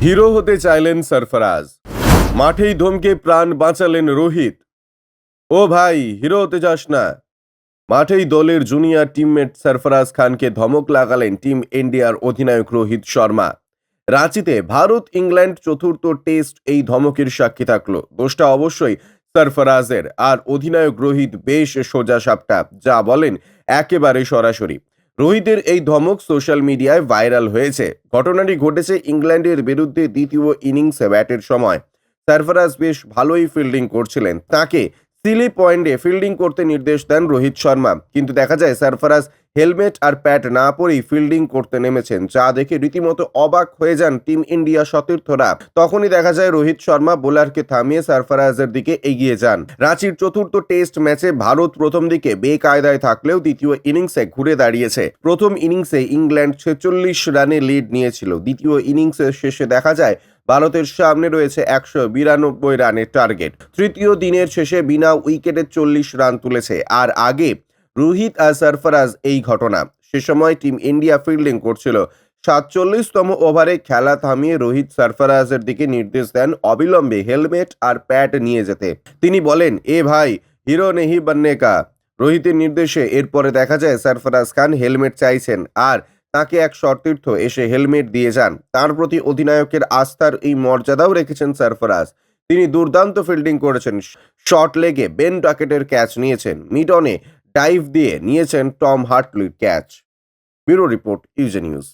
Hero হতে চাইলেন সরফরাজ, মাঠেই ধমকে প্রাণ বাঁচালেন রোহিত। ও ভাই, হিরো হতে যাস না। মাঠেই দলের জুনিয়র টিমমেট সরফরাজ খানকে ধমক লাগালেন টিম ইন্ডিয়ার অধিনায়ক রোহিত শর্মা। রাঁচিতে ভারত ইংল্যান্ড চতুর্থ টেস্ট এই ধমকের সাক্ষী থাকলো। দোষটা অবশ্যই সরফরাজের, আর অধিনায়ক রোহিত বেশ সোজা সাপটা, যা বলেন একেবারে সরাসরি। রোহিতের এই ধমক সোশ্যাল মিডিয়ায় ভাইরাল হয়েছে। ঘটনাটি ঘটেছে ইংল্যান্ডের বিরুদ্ধে দ্বিতীয় ইনিংসে ব্যাটের সময়। সরফরাজ বেশ ভালোই ফিল্ডিং করছিলেন, তাকে সিলি পয়েন্টে ফিল্ডিং করতে নির্দেশ দেন রোহিত শর্মা, কিন্তু দেখা যায় সরফরাজ হেলমেট আর প্যাড না পরেই ফিল্ডিং করতে নেমেছেন, যা দেখে রীতিমতো অবাক হয়ে যান টিম ইন্ডিয়া সতীর্থরা। তখনই দেখা যায় রোহিত শর্মা বোলারকে থামিয়ে সরফরাজের দিকে এগিয়ে যান। রাঁচির চতুর্থ টেস্ট ম্যাচে ভারত প্রথম দিকে বেকায়দায় থাকলেও দ্বিতীয় ইনিংসে ঘুরে দাঁড়িয়েছে। প্রথম ইনিংসে ইংল্যান্ড 46 রানে লিড নিয়েছিল। দ্বিতীয় ইনিংসের শেষে দেখা যায় ভারতের সামনে রয়েছে 192 রানের টার্গেট। তৃতীয় দিনের শেষে বিনা উইকেটে 40 রান তুলেছে। আর আগে রোহিত আর সরফরাজ এই ঘটনা। সে সময় টিম ইন্ডিয়া ফিল্ডিং করছিল। 47তম ওভারে খেলা থামিয়ে রোহিত সরফরাজের দিকে নির্দেশ দেন অবিলম্বে হেলমেট আর প্যাড নিয়ে যেতে। তিনি বলেন, এ ভাই, হিরো নেহি বননে কা। রোহিতের নির্দেশে এরপরে দেখা যায় সরফরাজ খান হেলমেট চাইছেন, আর তাকে এক সতীর্থ এসে হেলমেট দিয়ে যান। তার প্রতি অধিনায়কের আস্থার এই মর্যাদাও রেখেছেন সরফরাজ। তিনি দুর্দান্ত ফিল্ডিং করেছেন। শর্ট লেগে বেন ডকেটের ক্যাচ নিয়েছেন, মিড অনে ডাইভ দিয়ে নিয়েছেন টম হার্টলির ক্যাচ। ব্যুরো রিপোর্ট, ইউজে নিউজ।